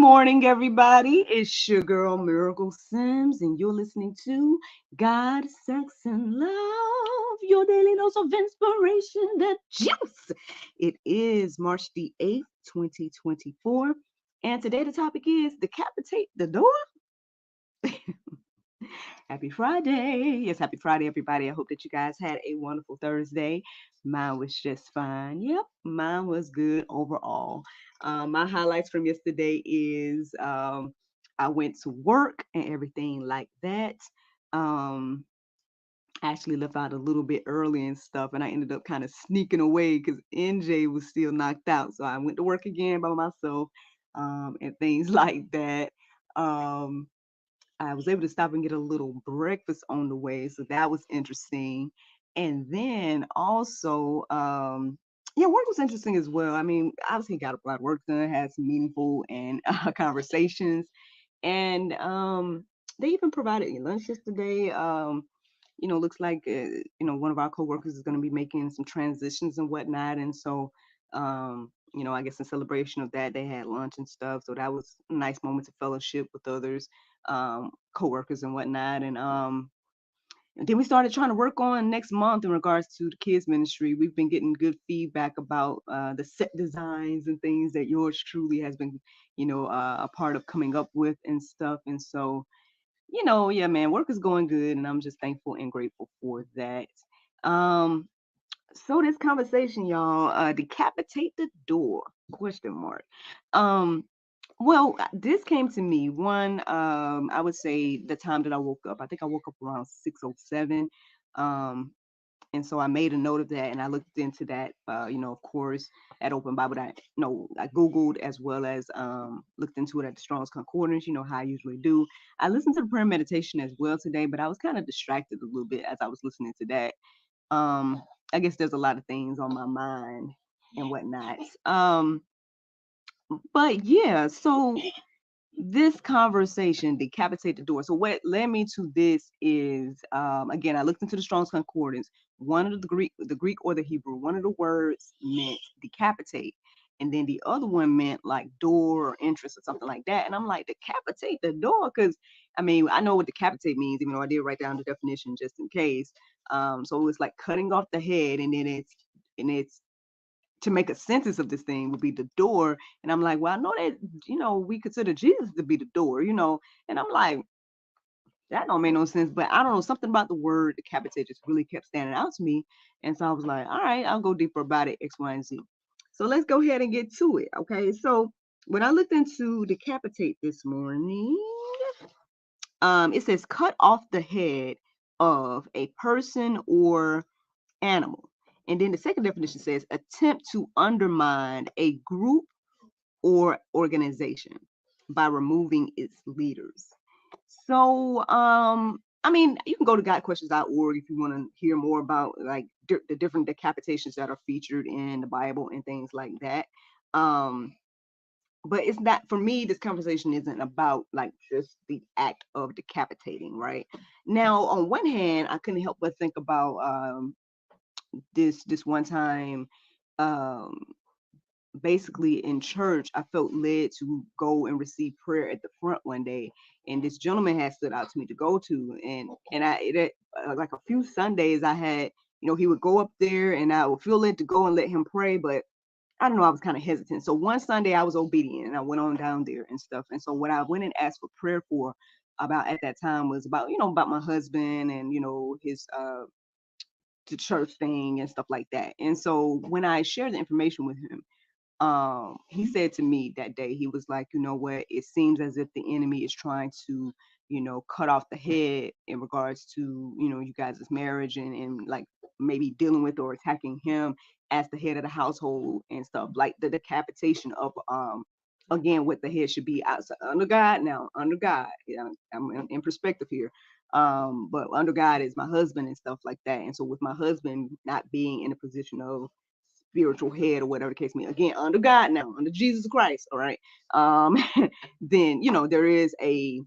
morning, everybody. It's your girl, Miracle Sims, and you're listening to God, Sex, and Love, your daily dose of inspiration, the juice. It is March the 8th, 2024, and today the topic is Decapitate the Door. Happy Friday. Yes, happy Friday, everybody. I hope that you guys had a wonderful Thursday. Mine was just fine. Yep, mine was good overall. My highlights from yesterday is I went to work and everything like that. Um, I actually left out a little bit early and stuff, and I ended up kind of sneaking away because NJ was still knocked out. So I went to work again by myself and things like that. Um, I was able to stop and get a little breakfast on the way, so that was interesting. And then also, yeah, work was interesting as well. I mean, obviously got a lot of work done, had some meaningful and conversations, and they even provided me lunch yesterday. Looks like one of our coworkers is going to be making some transitions and whatnot, and so I guess in celebration of that, they had lunch and stuff. So that was a nice moment to fellowship with others, coworkers and whatnot. And then we started trying to work on next month in regards to the kids ministry. We've been getting good feedback about the set designs and things that yours truly has been, a part of coming up with and stuff. And so, yeah, man, work is going good, and I'm just thankful and grateful for that. Um, so this conversation, y'all, decapitate the door? Question mark. Um, well, this came to me one. I would say the time that I woke up. I think I woke up around 6:07. Um, and so I made a note of that, and I looked into that. Of course, at Open Bible, I Googled as well as looked into it at the Strong's Concordance. You know how I usually do. I listened to the prayer meditation as well today, but I was kind of distracted a little bit as I was listening to that. um I guess there's a lot of things on my mind and whatnot. But yeah, so this conversation, decapitate the door. So what led me to this is, again, I looked into the Strong's Concordance. One of the Greek or the Hebrew, one of the words meant decapitate, and then the other one meant like door or entrance or something like that. And I'm like, decapitate the door, because I mean, I know what decapitate means, even though I did write down the definition just in case. So it's like cutting off the head, and then it's to make a sentence of this thing would be the door. And I'm like, well, I know that, we consider Jesus to be the door, and I'm like, that don't make no sense. But I don't know, something about the word decapitate just really kept standing out to me. And so I was like, all right, I'll go deeper about it, X, Y, and Z. So let's go ahead and get to it. Okay. So when I looked into decapitate this morning, it says cut off the head of a person or animal. And then the second definition says attempt to undermine a group or organization by removing its leaders. So, I mean, you can go to godquestions.org if you want to hear more about like the different decapitations that are featured in the Bible and things like that. But it's not, for me, this conversation isn't about like just the act of decapitating, right? Now, on one hand, I couldn't help but think about this one time, um basically in church. I felt led to go and receive prayer at the front one day, and this gentleman had stood out to me to go to. Like a few Sundays I had, he would go up there and I would feel led to go and let him pray, but I don't know, I was kind of hesitant. So one Sunday I was obedient and I went on down there and stuff. And so what I went and asked for prayer for about at that time was about, about my husband and, his the church thing and stuff like that. And so when I shared the information with him, he said to me that day, he was like, you know what, it seems as if the enemy is trying to, cut off the head in regards to, you guys' marriage, and like maybe dealing with or attacking him as the head of the household and stuff, like the decapitation of again, what the head should be outside under God. Now under God, I'm in perspective here. But under God is my husband and stuff like that. And so with my husband not being in a position of spiritual head or whatever the case may be, again, under God now, under Jesus Christ, all right, then, there is a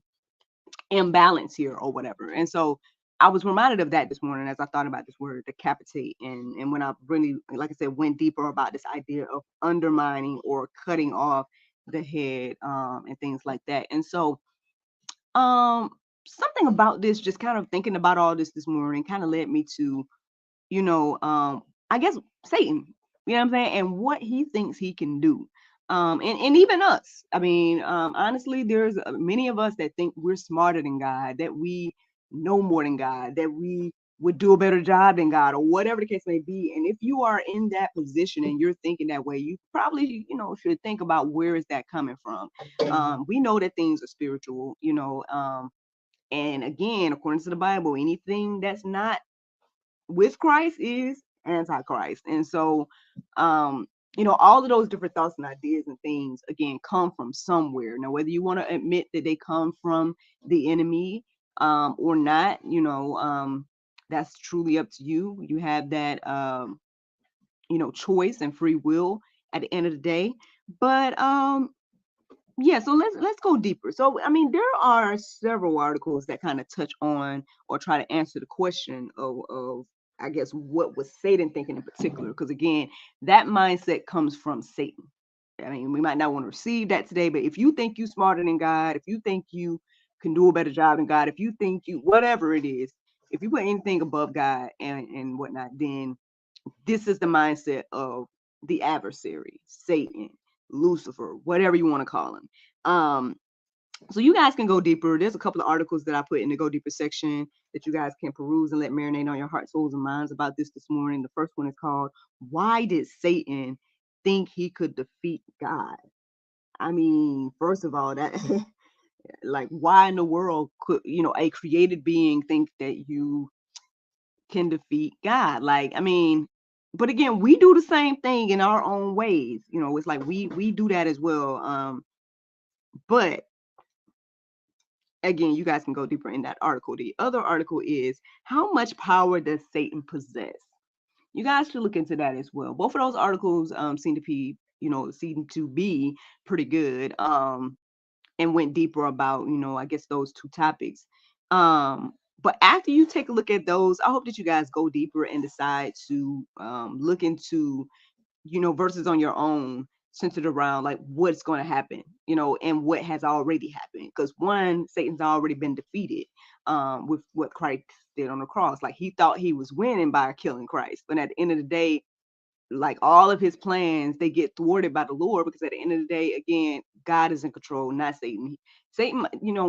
imbalance here or whatever. And so I was reminded of that this morning as I thought about this word decapitate. And when I really, like I said, went deeper about this idea of undermining or cutting off the head, and things like that. And so, um, something about this, just kind of thinking about all this morning, kind of led me to, you know, I guess Satan, you know what I'm saying, and what he thinks he can do. And even us. I mean, honestly, there's many of us that think we're smarter than God, that we know more than God, that we would do a better job than God, or whatever the case may be. And if you are in that position and you're thinking that way, you probably, should think about where is that coming from. We know that things are spiritual, and again, according to the Bible, anything that's not with Christ is antichrist. And so, all of those different thoughts and ideas and things, again, come from somewhere. Now, whether you want to admit that they come from the enemy, or not, that's truly up to you. You have that, choice and free will at the end of the day. But, yeah, so let's go deeper. So I mean, there are several articles that kind of touch on or try to answer the question of I guess what was Satan thinking in particular, because again, that mindset comes from Satan. I mean, we might not want to receive that today, but if you think you smarter than God, if you think you can do a better job than God, if you think you whatever it is, if you put anything above God and whatnot, then this is the mindset of the adversary, Satan, Lucifer, whatever you want to call him. So you guys can go deeper. There's a couple of articles that I put in the go deeper section that you guys can peruse and let marinate on your heart, souls, and minds about this morning. The first one is called, Why Did Satan Think He Could Defeat God? I mean, first of all, that like, why in the world could, a created being think that you can defeat God? Like, I mean, but again, we do the same thing in our own ways. It's like we do that as well. But again, you guys can go deeper in that article. The other article is, how much power does Satan possess? You guys should look into that as well. Both of those articles seem to be pretty good, and went deeper about, I guess those two topics. But after you take a look at those, I hope that you guys go deeper and decide to look into verses on your own centered around like what's going to happen, and what has already happened. Because one, Satan's already been defeated with what Christ did on the cross. Like, he thought he was winning by killing Christ, but at the end of the day, like, all of his plans, they get thwarted by the Lord, because at the end of the day, again, God is in control, not Satan. Satan,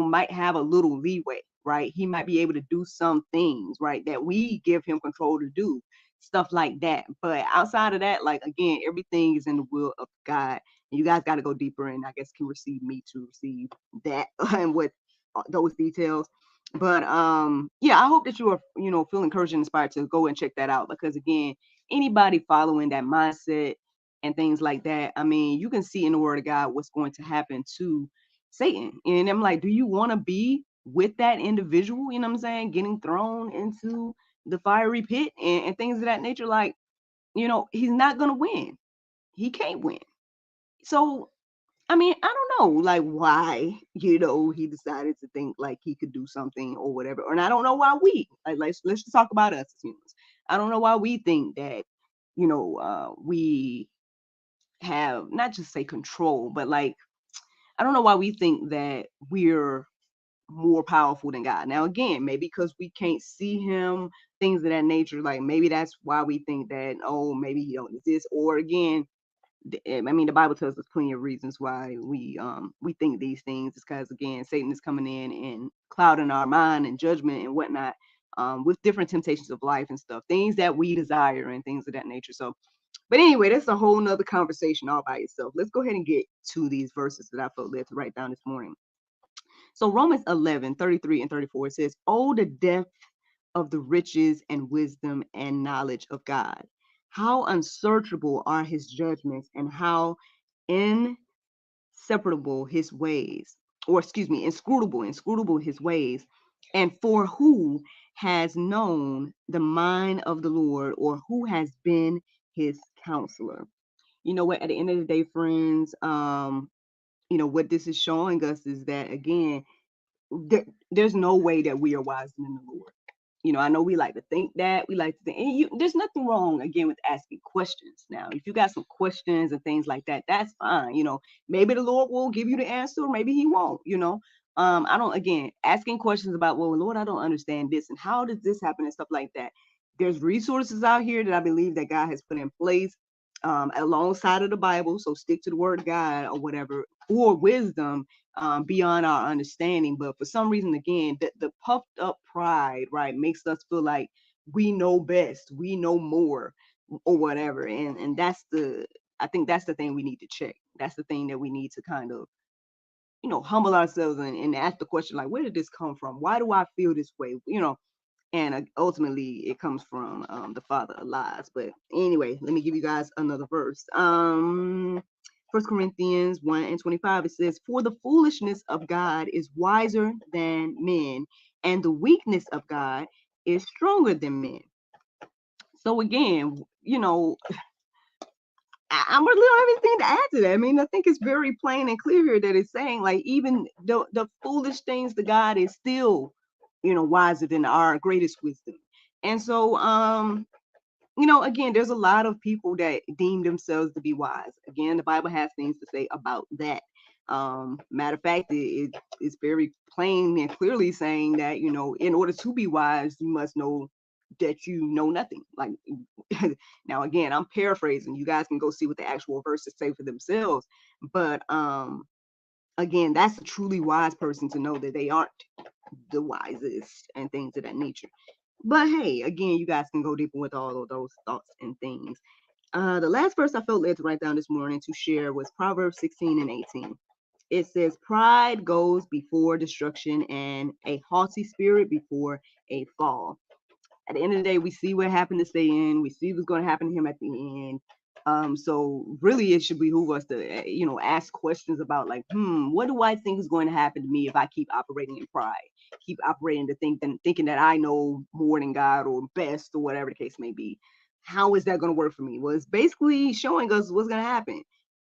might have a little leeway, right? He might be able to do some things, right, that we give him control to do, stuff like that. But outside of that, like, again, everything is in the will of God. And you guys got to go deeper, and I guess can receive me to receive that and what those details. But yeah, I hope that you are, feel encouraged and inspired to go and check that out, because again, anybody following that mindset and things like that, I mean, you can see in the word of God what's going to happen to Satan. And I'm like, do you want to be with that individual, you know what I'm saying, getting thrown into the fiery pit and things of that nature? Like, he's not going to win. He can't win. So I mean, I don't know, like, why, he decided to think like he could do something or whatever. And I don't know why let's just talk about us as humans. I don't know why we think that, we have not just say control, but like, I don't know why we think that we're more powerful than God. Now, again, maybe because we can't see him, things of that nature. Like, maybe that's why we think that, oh, maybe he don't exist. Or again, I mean, the Bible tells us plenty of reasons why we think these things. It's because, again, Satan is coming in and clouding our mind and judgment and whatnot, with different temptations of life and stuff, things that we desire and things of that nature. So, but anyway, that's a whole nother conversation all by itself. Let's go ahead and get to these verses that I felt led to write down this morning. So Romans 11:33 and 34 says, "Oh, the depth of the riches and wisdom and knowledge of God. How unsearchable are his judgments, and how inseparable his ways, or excuse me, inscrutable his ways. And for who has known the mind of the Lord, or who has been his counselor?" You know what? At the end of the day, friends, what this is showing us is that, again, there's no way that we are wiser than the Lord. I know we like to think that. We like to think, and there's nothing wrong, again, with asking questions. Now, if you got some questions and things like that, that's fine. Maybe the Lord will give you the answer, maybe he won't, I don't, again, asking questions about, well, Lord, I don't understand this, and how does this happen, and stuff like that. There's resources out here that I believe that God has put in place alongside of the Bible. So stick to the word of God or whatever, or wisdom beyond our understanding. But for some reason, again, the puffed up pride, right, makes us feel like we know best, we know more, or whatever. And I think that's the thing we need to check. That's the thing that we need to kind of, humble ourselves and ask the question, like, where did this come from? Why do I feel this way? And ultimately it comes from the father of lies. But anyway, let me give you guys another verse. 1 Corinthians 1:25, it says, for the foolishness of God is wiser than men, and the weakness of God is stronger than men. So again, I really don't have anything to add to that. I mean, I think it's very plain and clear here that it's saying, like, even the foolish things to God is still, wiser than our greatest wisdom. And so, again, there's a lot of people that deem themselves to be wise. Again, the Bible has things to say about that. Matter of fact, it's very plain and clearly saying that, in order to be wise, you must know that you know nothing. Like, now, again, I'm paraphrasing. You guys can go see what the actual verses say for themselves. But again, that's a truly wise person to know that they aren't the wisest and things of that nature. But hey, again, you guys can go deeper with all of those thoughts and things. The last verse I felt led to write down this morning to share was Proverbs 16:18. It says, pride goes before destruction, and a haughty spirit before a fall. At the end of the day, we see what happened to stay in. We see what's going to happen to him at the end. So really, it should behoove us to, ask questions about, like, what do I think is going to happen to me if I keep operating in pride, keep operating to thinking that I know more than God or best or whatever the case may be. How is that going to work for me? Well, it's basically showing us what's going to happen.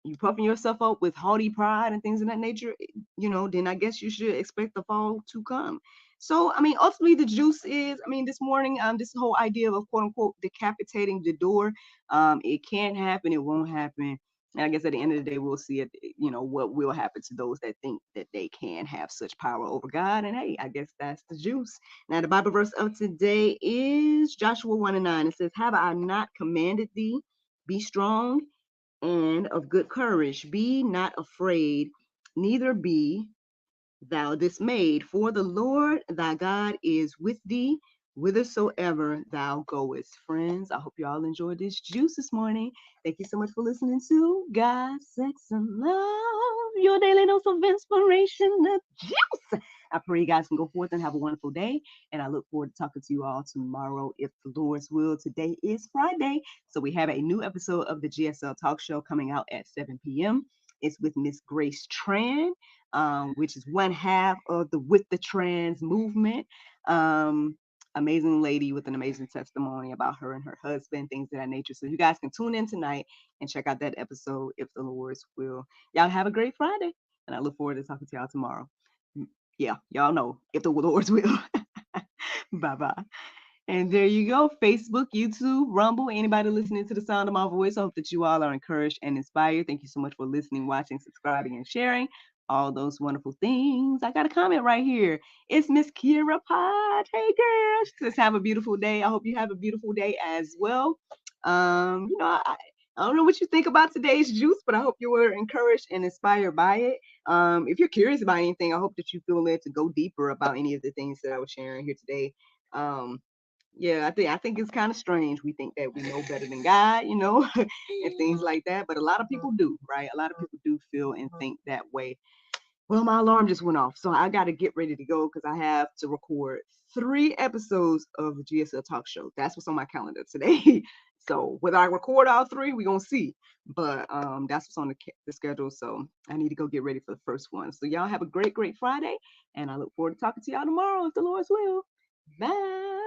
You puffing yourself up with haughty pride and things of that nature, then I guess you should expect the fall to come. So, I mean, ultimately, the juice is, I mean, this morning, this whole idea of quote unquote decapitating the door, it can't happen, it won't happen. And I guess at the end of the day, we'll see it, what will happen to those that think that they can have such power over God. And hey, I guess that's the juice. Now, the Bible verse of today is Joshua 1:9. It says, have I not commanded thee? Be strong and of good courage. Be not afraid, neither be thou dismayed, for the Lord thy God is with thee whithersoever thou goest. Friends, I hope you all enjoyed this juice this morning. Thank you so much for listening to God, Sex, and Love, your daily dose of inspiration, the juice. I pray you guys can go forth and have a wonderful day, and I look forward to talking to you all tomorrow if the Lord's will. Today is Friday, so we have a new episode of the GSL Talk Show coming out at 7 p.m. It's with Miss Grace Tran, which is one half of the With the Trans movement. Amazing lady with an amazing testimony about her and her husband, things of that nature. So you guys can tune in tonight and check out that episode if the Lord's will. Y'all have a great Friday, and I look forward to talking to y'all tomorrow. Yeah, y'all know if the Lord's will. Bye-bye. And there you go. Facebook, YouTube, Rumble, anybody listening to the sound of my voice. I hope that you all are encouraged and inspired. Thank you so much for listening, watching, subscribing, and sharing all those wonderful things. I got a comment right here. It's Miss Kira Pod. Hey, girl. She says, have a beautiful day. I hope you have a beautiful day as well. I don't know what you think about today's juice, but I hope you were encouraged and inspired by it. If you're curious about anything, I hope that you feel led to go deeper about any of the things that I was sharing here today. Yeah, I think it's kind of strange. We think that we know better than God, and things like that. But a lot of people do, right? A lot of people do feel and think that way. Well, my alarm just went off, so I got to get ready to go because I have to record 3 episodes of the GSL Talk Show. That's what's on my calendar today. So whether I record all 3, we're gonna see. But that's what's on the schedule. So I need to go get ready for the first one. So y'all have a great, great Friday, and I look forward to talking to y'all tomorrow if the Lord's will. Bye.